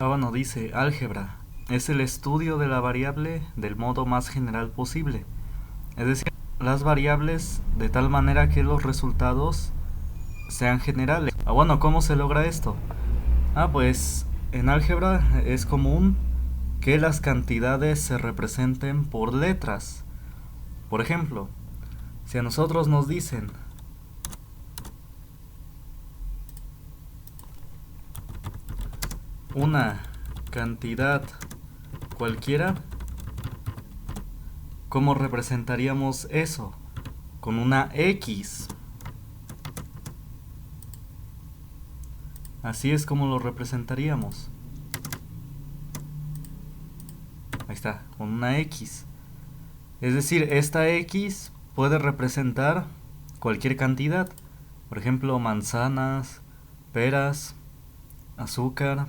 Bueno, dice, álgebra es el estudio de la variable del modo más general posible. Es decir, las variables de tal manera que los resultados sean generales. Bueno, ¿cómo se logra esto? Pues en álgebra es común que las cantidades se representen por letras. Por ejemplo, si a nosotros nos dicen una cantidad cualquiera, ¿cómo representaríamos eso? Con una X. Así es como lo representaríamos. Ahí está, con una X. Es decir, esta X puede representar cualquier cantidad. Por ejemplo, manzanas, peras, azúcar,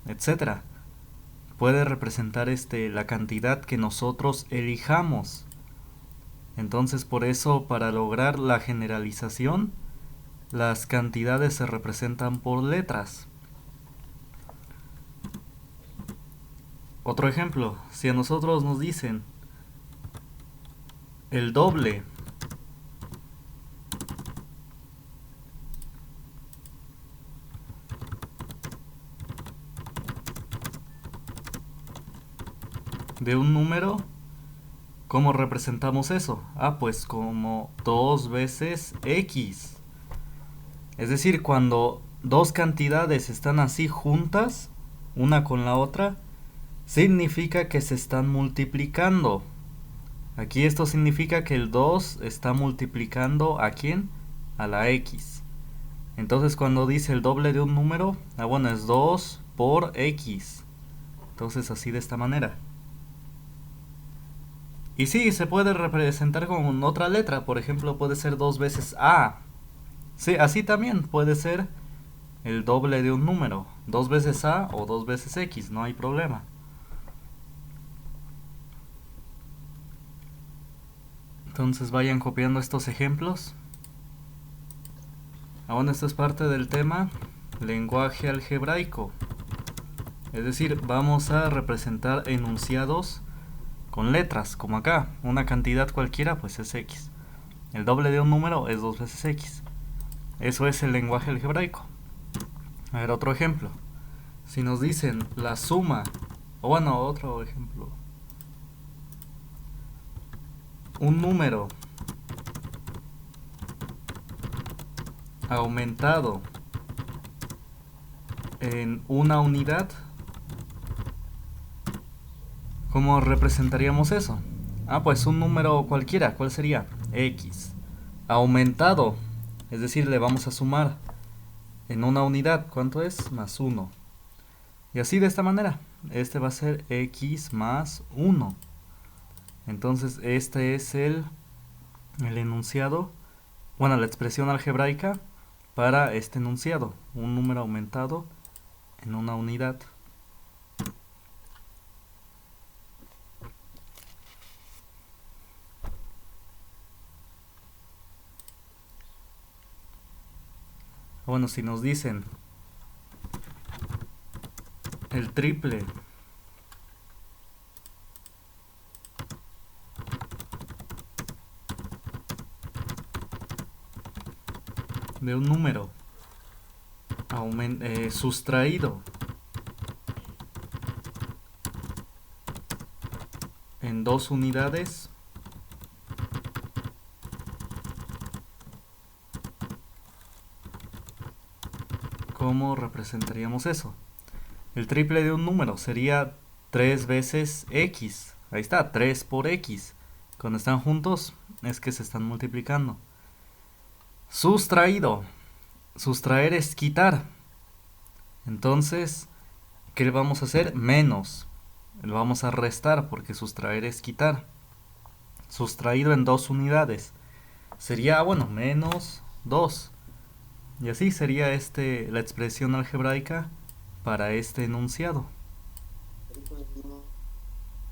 etcétera. Puede representar la cantidad que nosotros elijamos. Entonces, por eso, para lograr la generalización, las cantidades se representan por letras. Otro ejemplo, si a nosotros nos dicen el doble de un número, ¿cómo representamos eso? Pues como 2 veces x. Es decir, cuando dos cantidades están así juntas, una con la otra, significa que se están multiplicando. Aquí esto significa que el 2 está multiplicando ¿a quién? A la x. Entonces cuando dice el doble de un número, bueno, es 2 por x. Entonces así de esta manera. Y sí, se puede representar con otra letra. Por ejemplo, puede ser 2 veces a. Sí, así también puede ser el doble de un número. 2 veces a o 2 veces x, no hay problema. Entonces vayan copiando estos ejemplos. Bueno, esto es parte del tema lenguaje algebraico. Es decir, vamos a representar enunciados con letras, como acá. Una cantidad cualquiera, pues es x. El doble de un número es 2 veces x. Eso es el lenguaje algebraico. A ver, otro ejemplo. Si nos dicen la suma, o bueno, otro ejemplo. Un número aumentado en una unidad, ¿cómo representaríamos eso? Pues un número cualquiera, ¿cuál sería? X. Aumentado, es decir, le vamos a sumar en una unidad, ¿cuánto es? Más 1. Y así de esta manera, este va a ser x más 1. Entonces este es el enunciado, bueno, la expresión algebraica para este enunciado, un número aumentado en una unidad. Bueno, si nos dicen el triple de un número sustraído en 2 unidades, ¿cómo representaríamos eso? El triple de un número sería 3 veces x. Ahí está, 3 por x. Cuando están juntos es que se están multiplicando. Sustraído. Sustraer es quitar. Entonces, ¿qué le vamos a hacer? Menos. Lo vamos a restar porque sustraer es quitar. Sustraído en 2 unidades. Sería, bueno, menos 2. Y así sería la expresión algebraica para este enunciado.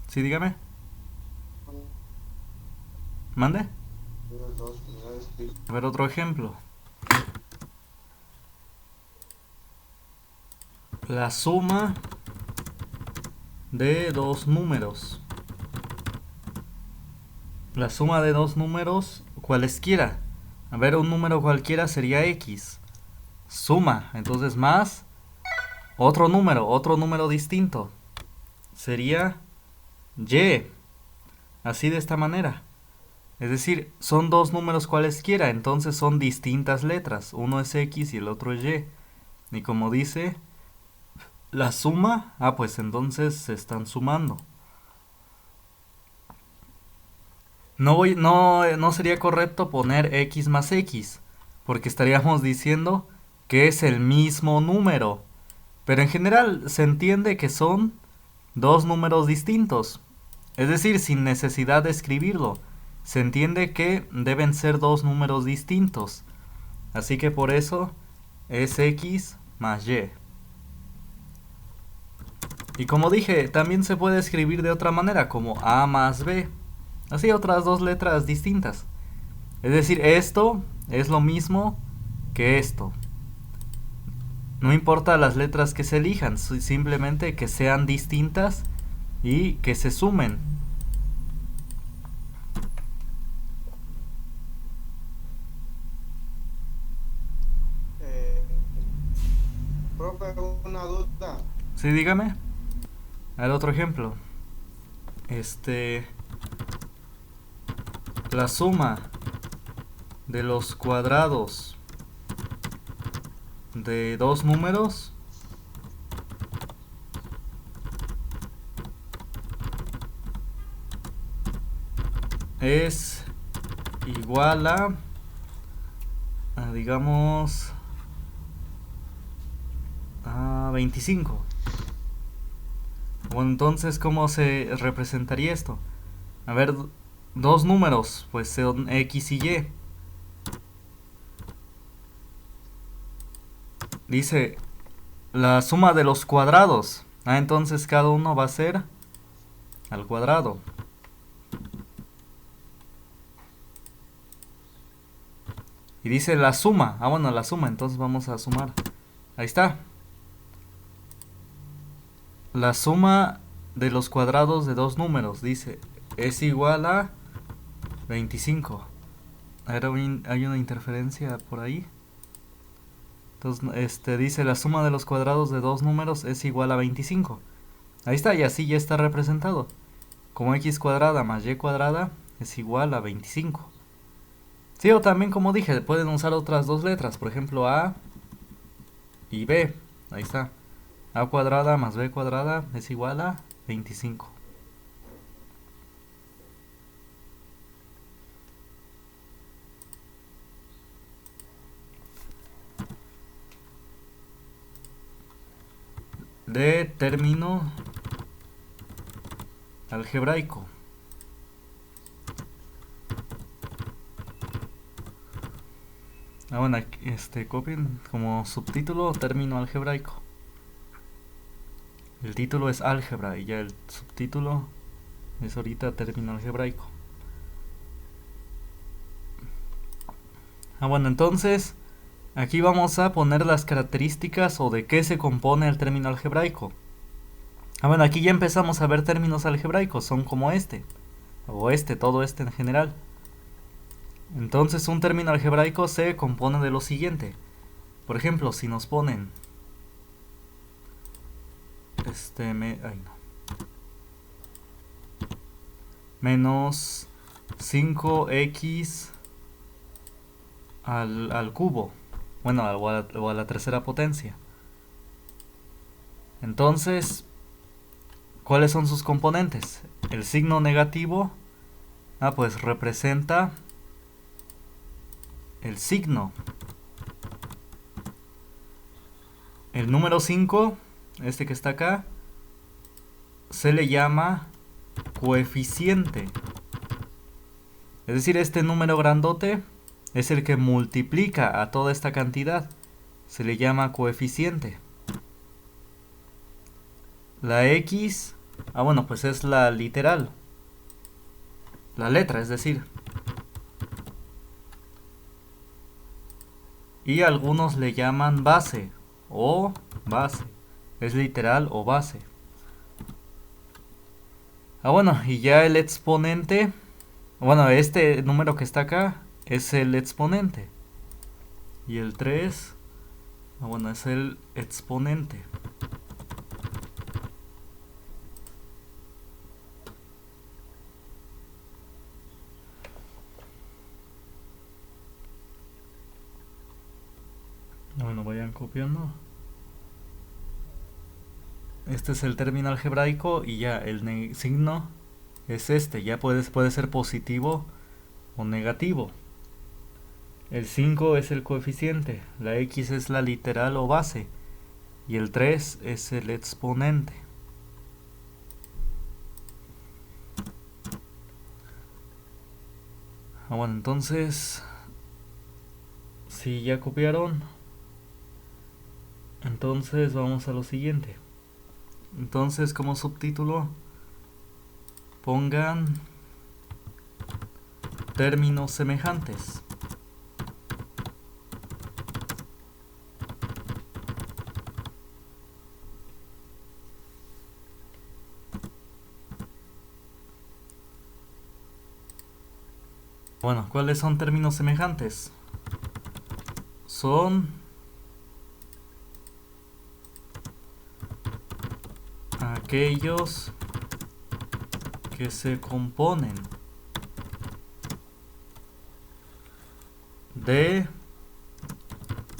Sí, dígame. ¿Mande? A ver, otro ejemplo. La suma de dos números. La suma de dos números cualesquiera. A ver, un número cualquiera sería X. Suma, entonces más otro número distinto. Sería Y. Así de esta manera. Es decir, son dos números cualesquiera, entonces son distintas letras. Uno es X y el otro es Y. Y como dice la suma, pues entonces se están sumando. No sería correcto poner X más X, porque estaríamos diciendo que es el mismo número. Pero en general se entiende que son dos números distintos. Es decir, sin necesidad de escribirlo. Se entiende que deben ser dos números distintos. Así que por eso es X más Y. Y como dije, también se puede escribir de otra manera, como A más B. Así otras dos letras distintas. Es decir, esto es lo mismo que esto. No importa las letras que se elijan, simplemente que sean distintas y que se sumen. Profe, una duda. Sí, dígame. A ver, otro ejemplo. La suma de los cuadrados de dos números es igual a digamos, a 25. Bueno, entonces, ¿cómo se representaría esto? A ver, dos números, pues son X y Y. Dice la suma de los cuadrados. Entonces cada uno va a ser al cuadrado. Y dice la suma. Bueno, la suma, entonces vamos a sumar. Ahí está. La suma de los cuadrados de dos números, dice, es igual a 25. Hay una interferencia por ahí. Entonces, dice la suma de los cuadrados de dos números es igual a 25. Ahí está, y así ya está representado. Como x cuadrada más y cuadrada es igual a 25. Sí, o también como dije, pueden usar otras dos letras, por ejemplo a y b. Ahí está. A cuadrada más b cuadrada es igual a 25. De término algebraico. Bueno, copien como subtítulo término algebraico. El título es álgebra y ya el subtítulo es ahorita término algebraico. Bueno, entonces aquí vamos a poner las características o de qué se compone el término algebraico. Bueno, aquí ya empezamos a ver términos algebraicos, son como o todo en general. Entonces un término algebraico se compone de lo siguiente. Por ejemplo, si nos ponen menos 5x al cubo, bueno, o a la tercera potencia. Entonces, ¿cuáles son sus componentes? El signo negativo, pues representa el signo. El número 5, que está acá, se le llama coeficiente. Es decir, este número grandote es el que multiplica a toda esta cantidad. Se le llama coeficiente. La X, bueno, pues es la literal. La letra, es decir. Y algunos le llaman base o base. Es literal o base. Bueno, y ya el exponente, bueno, este número que está acá es el exponente. Y el 3, bueno, es el exponente. Bueno, vayan copiando. Este es el término algebraico y ya el signo es este. Ya puede ser positivo o negativo. El 5 es el coeficiente, la x es la literal o base y el 3 es el exponente. Bueno, entonces, si ya copiaron, entonces vamos a lo siguiente. Entonces, como subtítulo, pongan términos semejantes. Bueno, ¿cuáles son términos semejantes? Son aquellos que se componen de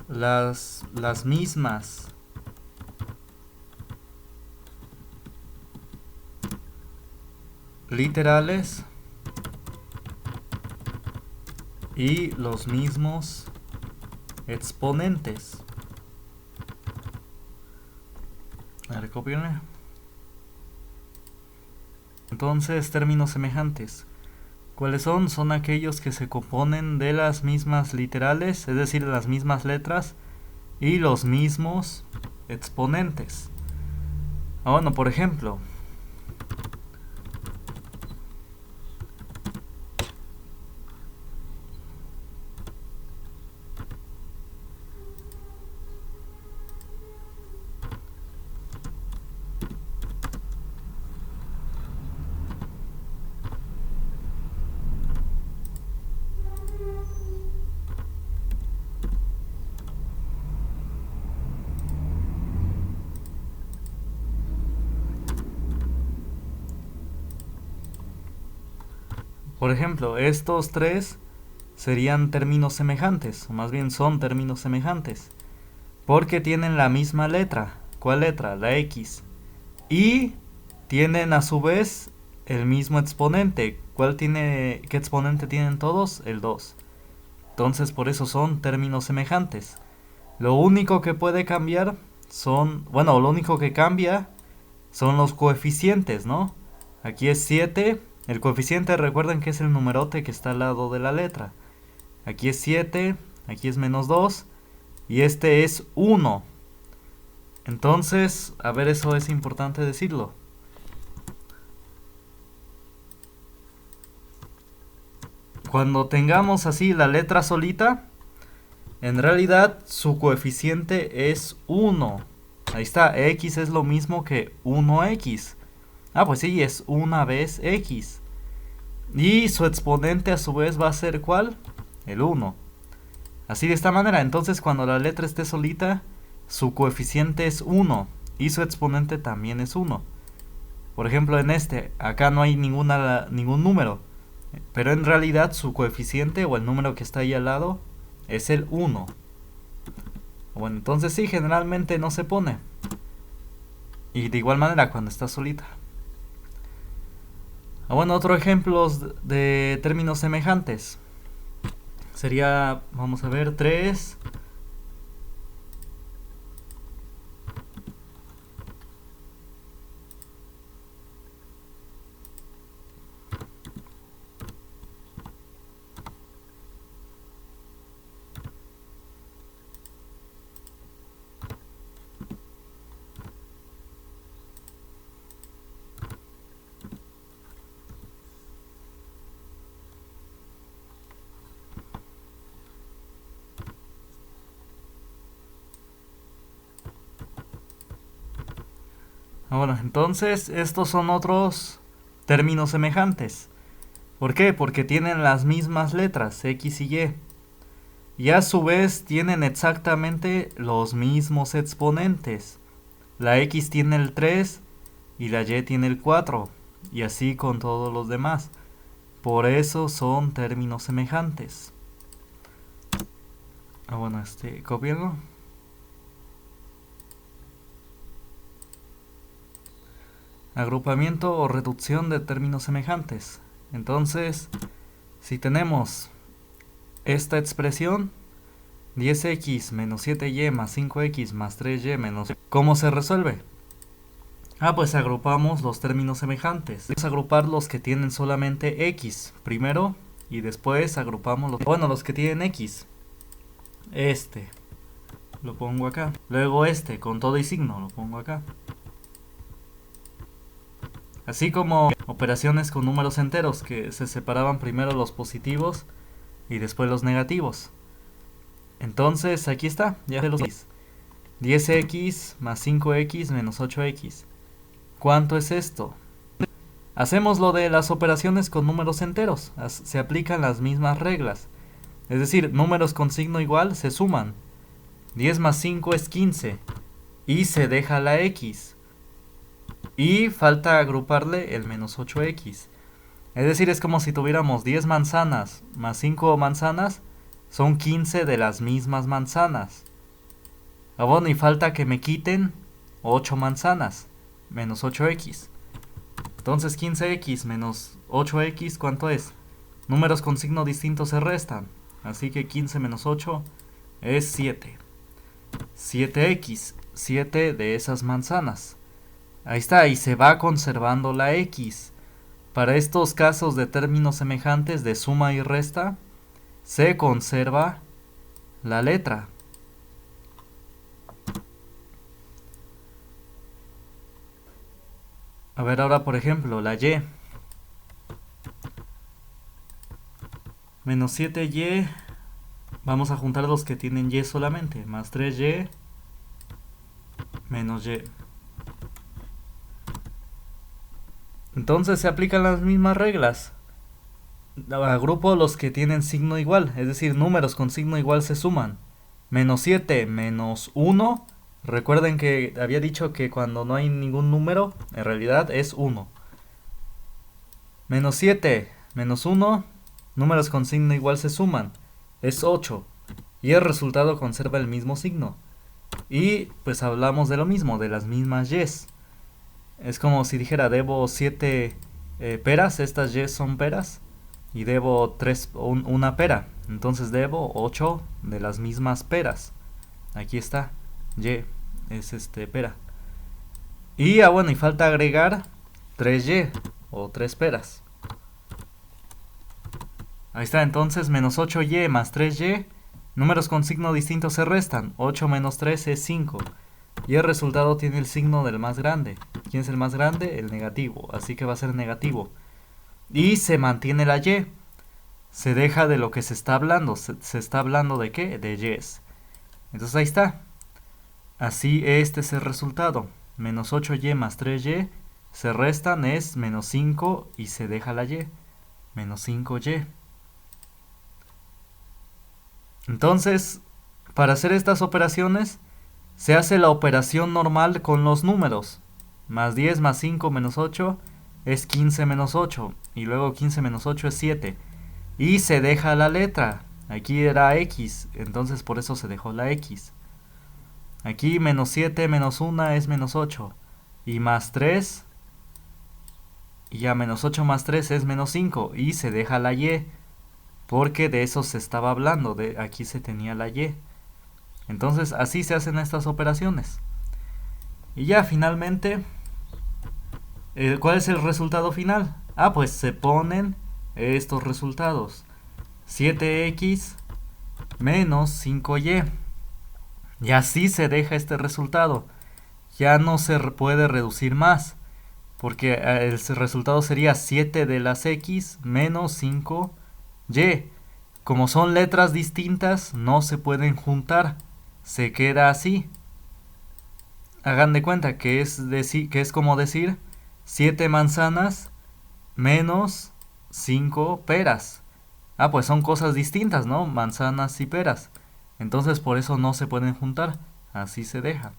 las mismas literales y los mismos exponentes. A ver, cópienle. Entonces, términos semejantes. ¿Cuáles son? Son aquellos que se componen de las mismas literales, es decir, de las mismas letras y los mismos exponentes. Bueno, por ejemplo, estos tres serían términos semejantes, o más bien son términos semejantes, porque tienen la misma letra. ¿Cuál letra? La X. Y tienen a su vez el mismo exponente. ¿Qué exponente tienen todos? El 2. Entonces por eso son términos semejantes. Lo único que puede cambiar lo único que cambia son los coeficientes, ¿no? Aquí es 7. El coeficiente, recuerden que es el numerote que está al lado de la letra. Aquí es 7, aquí es -2 y este es 1. Entonces, a ver, eso es importante decirlo. Cuando tengamos así la letra solita, en realidad su coeficiente es 1. Ahí está, x es lo mismo que 1x. Pues sí, es una vez x. Y su exponente a su vez va a ser ¿cuál? El 1. Así de esta manera, entonces cuando la letra esté solita, su coeficiente es 1 y su exponente también es 1. Por ejemplo, en acá no hay ningún número, pero en realidad su coeficiente o el número que está ahí al lado es el 1. Bueno, entonces sí, generalmente no se pone. Y de igual manera cuando está solita. Bueno, otro ejemplo de términos semejantes sería, vamos a ver, 3. Bueno, entonces estos son otros términos semejantes. ¿Por qué? Porque tienen las mismas letras, X y Y. Y a su vez tienen exactamente los mismos exponentes. La X tiene el 3 y la Y tiene el 4. Y así con todos los demás. Por eso son términos semejantes. Bueno, copiarlo. Agrupamiento o reducción de términos semejantes. Entonces, si tenemos esta expresión, 10x menos 7y más 5x más 3y menos... ¿Cómo se resuelve? Pues agrupamos los términos semejantes. Vamos a agrupar los que tienen solamente x primero y después agrupamos los que tienen x. Lo pongo acá. Luego con todo y signo lo pongo acá. Así como operaciones con números enteros que se separaban primero los positivos y después los negativos. Entonces aquí está, ya se los 10x más 5x menos 8x. ¿Cuánto es esto? Hacemos lo de las operaciones con números enteros. Se aplican las mismas reglas. Es decir, números con signo igual se suman. 10 más 5 es 15. Y se deja la x. Y falta agruparle el menos 8x. Es decir, es como si tuviéramos 10 manzanas más 5 manzanas. Son 15 de las mismas manzanas. Bueno, y falta que me quiten 8 manzanas. Menos 8x. Entonces 15x menos 8x, ¿cuánto es? Números con signo distinto se restan. Así que 15 menos 8 es 7. 7x, 7 de esas manzanas. Ahí está, y se va conservando la x. Para estos casos de términos semejantes de suma y resta, se conserva la letra. A ver ahora, por ejemplo, la y. Menos 7y. Vamos a juntar los que tienen y solamente. Más 3y menos y. Entonces se aplican las mismas reglas. Agrupo los que tienen signo igual. Es decir, números con signo igual se suman. Menos 7 menos 1. Recuerden que había dicho que cuando no hay ningún número, en realidad es 1. Menos 7 menos 1. Números con signo igual se suman. Es 8. Y el resultado conserva el mismo signo. Y pues hablamos de lo mismo, de las mismas y's. Es como si dijera, debo 7 peras, estas y son peras. Y debo una pera. Entonces debo 8 de las mismas peras. Aquí está, y es pera. Y bueno, y falta agregar 3y o 3 peras. Ahí está, entonces menos 8y más 3y. Números con signo distinto se restan. 8 menos 3 es 5. Y el resultado tiene el signo del más grande. ¿Quién es el más grande? El negativo. Así que va a ser negativo. Y se mantiene la y. Se deja de lo que se está hablando. ¿Se está hablando de qué? De y's. Entonces ahí está. Así este es el resultado. Menos 8y más 3y se restan, es menos 5 y se deja la y. Menos 5y. Entonces, para hacer estas operaciones, se hace la operación normal con los números. Más 10 más 5 menos 8 es 15 menos 8. Y luego 15 menos 8 es 7. Y se deja la letra. Aquí era x, entonces por eso se dejó la x. Aquí menos 7 menos 1 es menos 8. Y más 3. Y ya menos 8 más 3 es menos 5. Y se deja la y. Porque de eso se estaba hablando. Aquí se tenía la y. Entonces así se hacen estas operaciones. Y ya finalmente, ¿cuál es el resultado final? Pues se ponen estos resultados. 7x menos 5y. Y así se deja este resultado. Ya no se puede reducir más. Porque el resultado sería 7 de las x menos 5y. Como son letras distintas, no se pueden juntar. Se queda así. Hagan de cuenta que es como decir 7 manzanas menos 5 peras. Ah, pues son cosas distintas, ¿no? Manzanas y peras. Entonces por eso no se pueden juntar. Así se deja.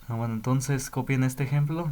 Ah, bueno, entonces copien este ejemplo.